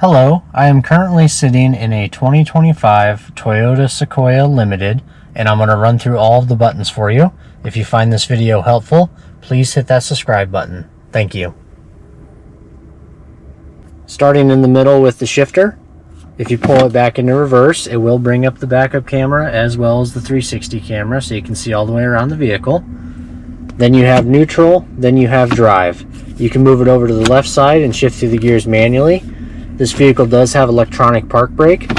Hello, I am currently sitting in a 2025 Toyota Sequoia Limited, and I'm going to run through all of the buttons for you. If you find this video helpful, please hit that subscribe button. Thank you. Starting in the middle with the shifter, if you pull it back into reverse, it will bring up the backup camera as well as the 360 camera so you can see all the way around the vehicle. Then you have neutral, then you have drive. You can move it over to the left side and shift through the gears manually. This vehicle does have electronic park brake,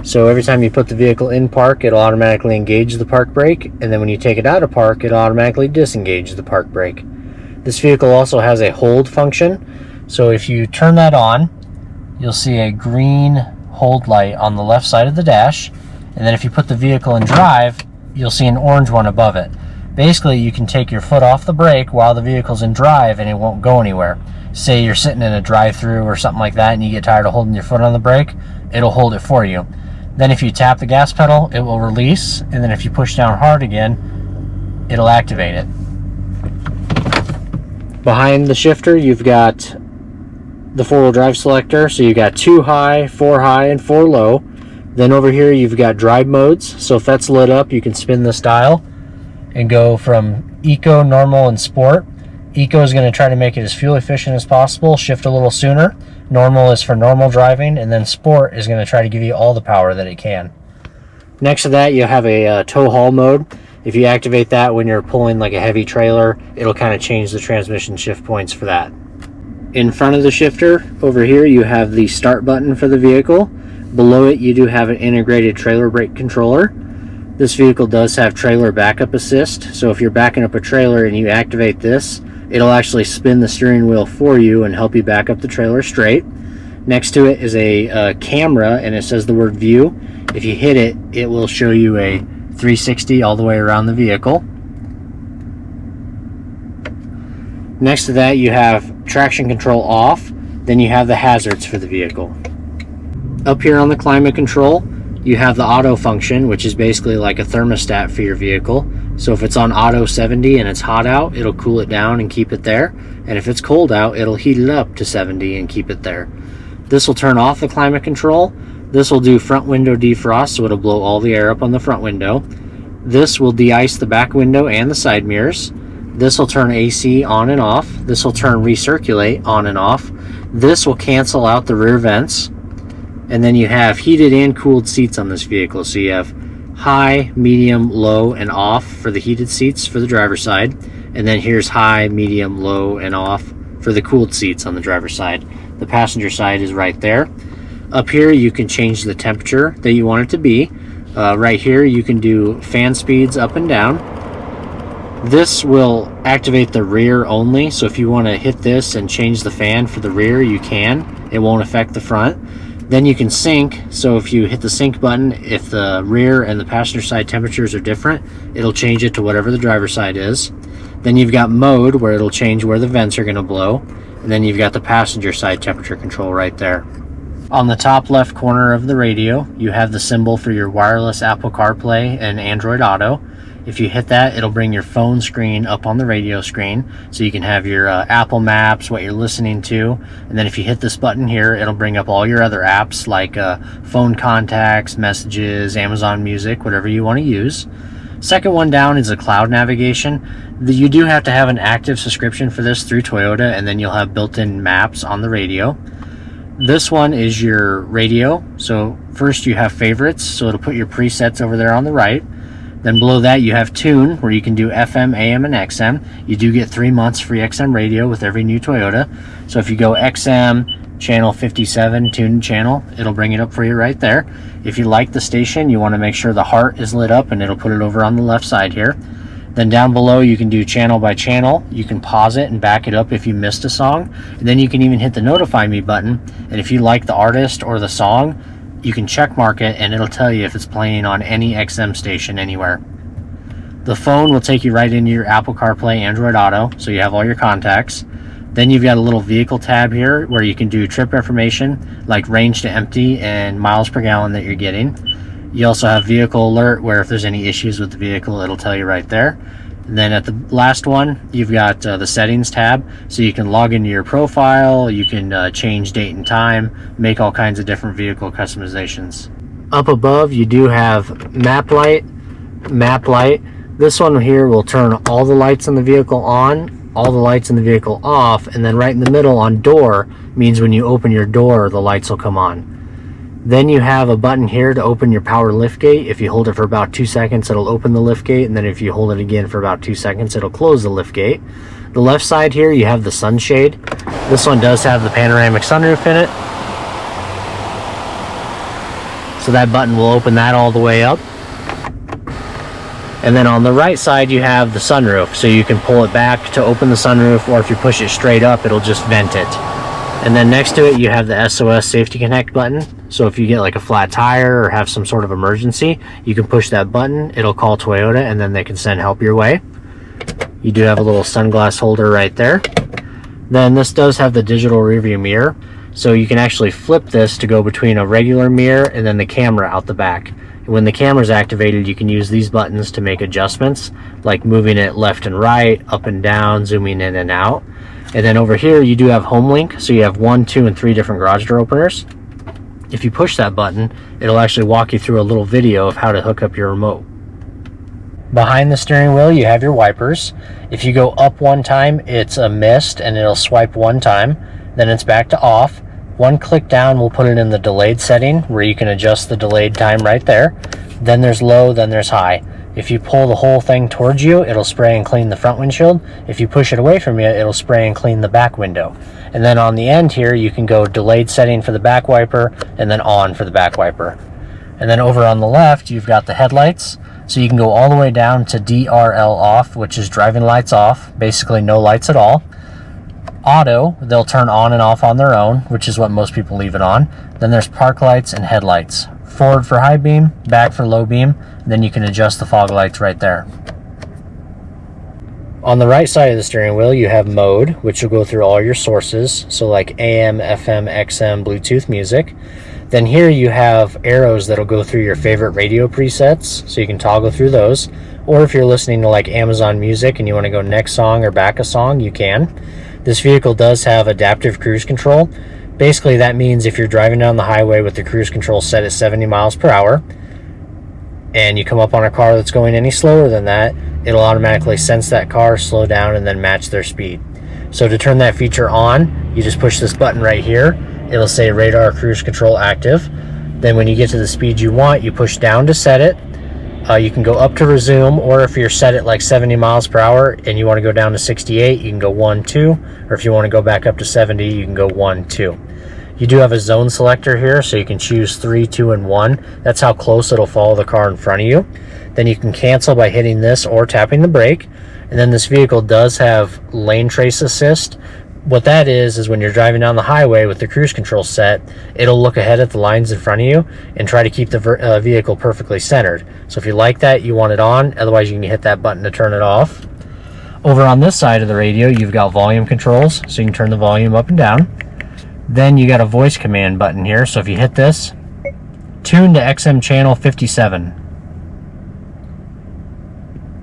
so every time you put the vehicle in park, it'll automatically engage the park brake, and then when you take it out of park, it'll automatically disengage the park brake. This vehicle also has a hold function, so if you turn that on, you'll see a green hold light on the left side of the dash, and then if you put the vehicle in drive, you'll see an orange one above it. Basically, you can take your foot off the brake while the vehicle's in drive and it won't go anywhere. Say you're sitting in a drive-through or something like that and you get tired of holding your foot on the brake, it'll hold it for you. Then if you tap the gas pedal, it will release, and then if you push down hard again, it'll activate it. Behind the shifter, you've got the four-wheel drive selector, so you've got 2 high, 4 high, and 4 low. Then over here you've got drive modes, so if that's lit up, you can spin this dial and go from Eco, Normal, and Sport. Eco is going to try to make it as fuel efficient as possible, shift a little sooner. Normal is for normal driving, and then Sport is going to try to give you all the power that it can. Next to that, you have a tow haul mode. If you activate that when you're pulling like a heavy trailer, it'll kind of change the transmission shift points for that. In front of the shifter, over here, you have the start button for the vehicle. Below it, you do have an integrated trailer brake controller. This vehicle does have trailer backup assist, so if you're backing up a trailer and you activate this, it'll actually spin the steering wheel for you and help you back up the trailer straight. Next to it is a camera, and it says the word view. If you hit it, it will show you a 360 all the way around the vehicle. Next to that, you have traction control off. Then you have the hazards for the vehicle. Up here on the climate control, you have the auto function, which is basically like a thermostat for your vehicle. So if it's on auto 70 and it's hot out, it'll cool it down and keep it there. And if it's cold out, it'll heat it up to 70 and keep it there. This will turn off the climate control. This will do front window defrost, so it'll blow all the air up on the front window. This will de-ice the back window and the side mirrors. This will turn AC on and off. This will turn recirculate on and off. This will cancel out the rear vents. And then you have heated and cooled seats on this vehicle. So you have high, medium, low, and off for the heated seats for the driver's side. And then here's high, medium, low, and off for the cooled seats on the driver's side. The passenger side is right there. Up here, you can change the temperature that you want it to be. Right here, you can do fan speeds up and down. This will activate the rear only. So if you want to hit this and change the fan for the rear, you can. It won't affect the front. Then you can sync, so if you hit the sync button, if the rear and the passenger side temperatures are different, it'll change it to whatever the driver's side is. Then you've got mode, where it'll change where the vents are going to blow. And then you've got the passenger side temperature control right there. On the top left corner of the radio, you have the symbol for your wireless Apple CarPlay and Android Auto. If you hit that, it'll bring your phone screen up on the radio screen, so you can have your Apple Maps, what you're listening to, and then if you hit this button here, it'll bring up all your other apps like phone contacts, messages, Amazon Music, whatever you want to use. Second one down is the cloud navigation. You do have to have an active subscription for this through Toyota, and then you'll have built-in maps on the radio. This one is your radio. So first you have favorites, so it'll put your presets over there on the right. Then below that you have tune, where you can do FM, AM, and XM. You do get 3 months free XM radio with every new Toyota. So if you go XM, channel 57, tune channel, it'll bring it up for you right there. If you like the station, you want to make sure the heart is lit up, and it'll put it over on the left side here. Then down below you can do channel by channel. You can pause it and back it up if you missed a song. And then you can even hit the notify me button, and if you like the artist or the song, you can check mark it and it'll tell you if it's playing on any XM station anywhere. The phone will take you right into your Apple CarPlay, Android Auto, so you have all your contacts. Then you've got a little vehicle tab here where you can do trip information like range to empty and miles per gallon that you're getting. You also have vehicle alert, where if there's any issues with the vehicle, it'll tell you right there. And then at the last one, you've got the settings tab, so you can log into your profile, you can change date and time, make all kinds of different vehicle customizations. Up above, you do have map light. This one here will turn all the lights in the vehicle on, all the lights in the vehicle off, and then right in the middle on door means when you open your door, the lights will come on. Then you have a button here to open your power lift gate. If you hold it for about 2 seconds, it'll open the lift gate, and then if you hold it again for about 2 seconds, it'll close the lift gate. The left side here, you have the sunshade. This one does have the panoramic sunroof in it, so that button will open that all the way up. And then on the right side, you have the sunroof, so you can pull it back to open the sunroof, or if you push it straight up, it'll just vent it. And then next to it, you have the SOS Safety Connect button. So if you get like a flat tire or have some sort of emergency, you can push that button, it'll call Toyota, and then they can send help your way. You do have a little sunglass holder right there. Then this does have the digital rearview mirror, so you can actually flip this to go between a regular mirror and then the camera out the back. When the camera is activated, you can use these buttons to make adjustments, like moving it left and right, up and down, zooming in and out. And then over here, you do have home link, so you have 1, 2, and 3 different garage door openers. If you push that button, it'll actually walk you through a little video of how to hook up your remote. Behind the steering wheel, you have your wipers. If you go up one time, it's a mist, and it'll swipe one time. Then it's back to off. One click down will put it in the delayed setting, where you can adjust the delayed time right there. Then there's low, then there's high. If you pull the whole thing towards you, it'll spray and clean the front windshield. If you push it away from you, it'll spray and clean the back window. And then on the end here, you can go delayed setting for the back wiper and then on for the back wiper. And then over on the left, you've got the headlights. So you can go all the way down to DRL off, which is driving lights off, basically no lights at all. Auto, they'll turn on and off on their own, which is what most people leave it on. Then there's park lights and headlights. Forward for high beam, back for low beam, then you can adjust the fog lights right there. On the right side of the steering wheel, you have mode, which will go through all your sources, so like AM, FM, XM, Bluetooth music. Then here you have arrows that'll go through your favorite radio presets, so you can toggle through those. Or if you're listening to like Amazon Music and you want to go next song or back a song, you can. This vehicle does have adaptive cruise control. Basically, that means if you're driving down the highway with the cruise control set at 70 miles per hour, and you come up on a car that's going any slower than that, it'll automatically sense that car, slow down, and then match their speed. So to turn that feature on, you just push this button right here. It'll say radar cruise control active. Then when you get to the speed you want, you push down to set it. You can go up to resume, or if you're set at like 70 miles per hour and you want to go down to 68, you can go 1, 2, or if you want to go back up to 70, you can go 1, 2. You do have a zone selector here, so you can choose 3, 2, and 1. That's how close it'll follow the car in front of you. Then you can cancel by hitting this or tapping the brake. And then this vehicle does have lane trace assist. What that is when you're driving down the highway with the cruise control set, it'll look ahead at the lines in front of you and try to keep the vehicle perfectly centered. So if you like that, you want it on. Otherwise, you can hit that button to turn it off. Over on this side of the radio, you've got volume controls, so you can turn the volume up and down. Then you got a voice command button here, so if you hit this, tune to XM channel 57.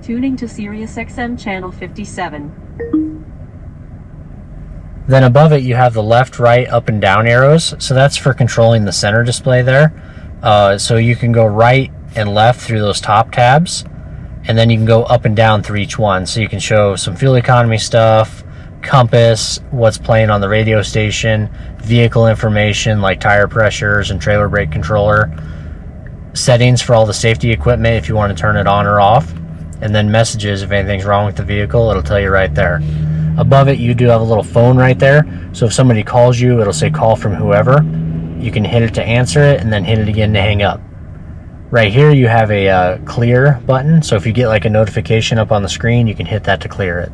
Tuning to Sirius XM channel 57. Then above it, you have the left, right, up, and down arrows. So that's for controlling the center display there. So you can go right and left through those top tabs, and then you can go up and down through each one. So you can show some fuel economy stuff, compass, what's playing on the radio station, vehicle information like tire pressures and trailer brake controller, settings for all the safety equipment if you want to turn it on or off, and then messages if anything's wrong with the vehicle, it'll tell you right there. Above it, you do have a little phone right there, so if somebody calls you, it'll say call from whoever. You can hit it to answer it and then hit it again to hang up. Right here you have a clear button, so if you get like a notification up on the screen, you can hit that to clear it.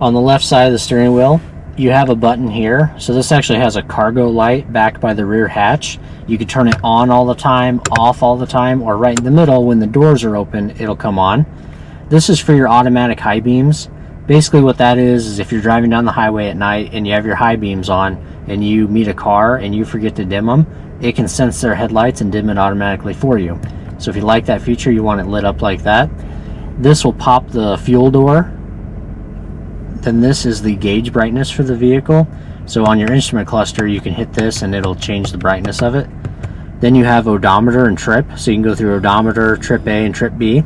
On the left side of the steering wheel, you have a button here. So this actually has a cargo light back by the rear hatch. You can turn it on all the time, off all the time, or right in the middle when the doors are open, it'll come on. This is for your automatic high beams. Basically what that is if you're driving down the highway at night and you have your high beams on and you meet a car and you forget to dim them, it can sense their headlights and dim it automatically for you. So if you like that feature, you want it lit up like that. This will pop the fuel door. Then this is the gauge brightness for the vehicle. So on your instrument cluster, you can hit this and it'll change the brightness of it. Then you have odometer and trip, so you can go through odometer, trip A, and trip B.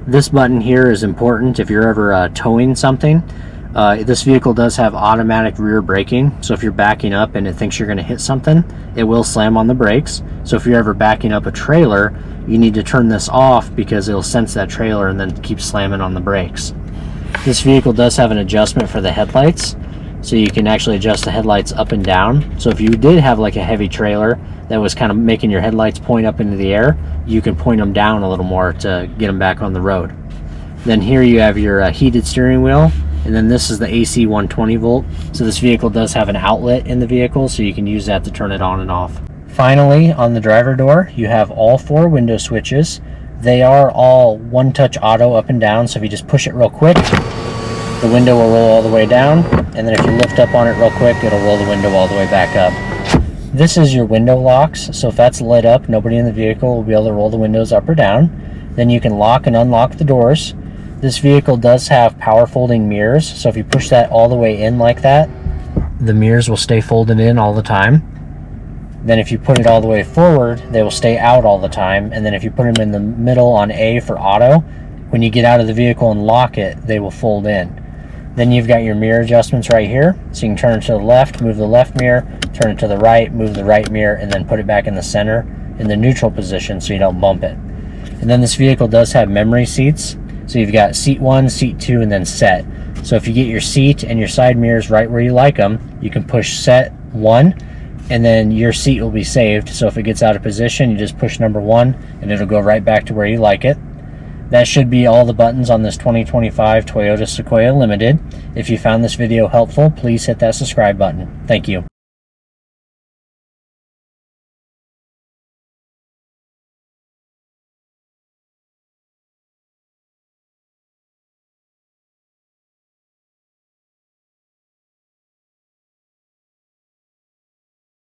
This button here is important if you're ever towing something. This vehicle does have automatic rear braking, so if you're backing up and it thinks you're going to hit something, it will slam on the brakes. So if you're ever backing up a trailer, you need to turn this off because it'll sense that trailer and then keep slamming on the brakes. This vehicle does have an adjustment for the headlights, so you can actually adjust the headlights up and down. So if you did have like a heavy trailer that was kind of making your headlights point up into the air, you can point them down a little more to get them back on the road. Then here you have your heated steering wheel, and then this is the AC 120 volt. So this vehicle does have an outlet in the vehicle, so you can use that to turn it on and off. Finally, on the driver door, you have all 4 window switches. They are all one-touch auto up and down, so if you just push it real quick, the window will roll all the way down, and then if you lift up on it real quick, it'll roll the window all the way back up. This is your window locks, so if that's lit up, nobody in the vehicle will be able to roll the windows up or down. Then you can lock and unlock the doors. This vehicle does have power folding mirrors, so if you push that all the way in like that, the mirrors will stay folded in all the time. Then if you put it all the way forward, they will stay out all the time. And then if you put them in the middle on A for auto, when you get out of the vehicle and lock it, they will fold in. Then you've got your mirror adjustments right here. So you can turn it to the left, move the left mirror, turn it to the right, move the right mirror, and then put it back in the center in the neutral position so you don't bump it. And then this vehicle does have memory seats. So you've got seat 1, seat 2, and then set. So if you get your seat and your side mirrors right where you like them, you can push set 1, and then your seat will be saved. So if it gets out of position, you just push number 1 and it'll go right back to where you like it. That should be all the buttons on this 2025 Toyota Sequoia Limited. If you found this video helpful, please hit that subscribe button. Thank you.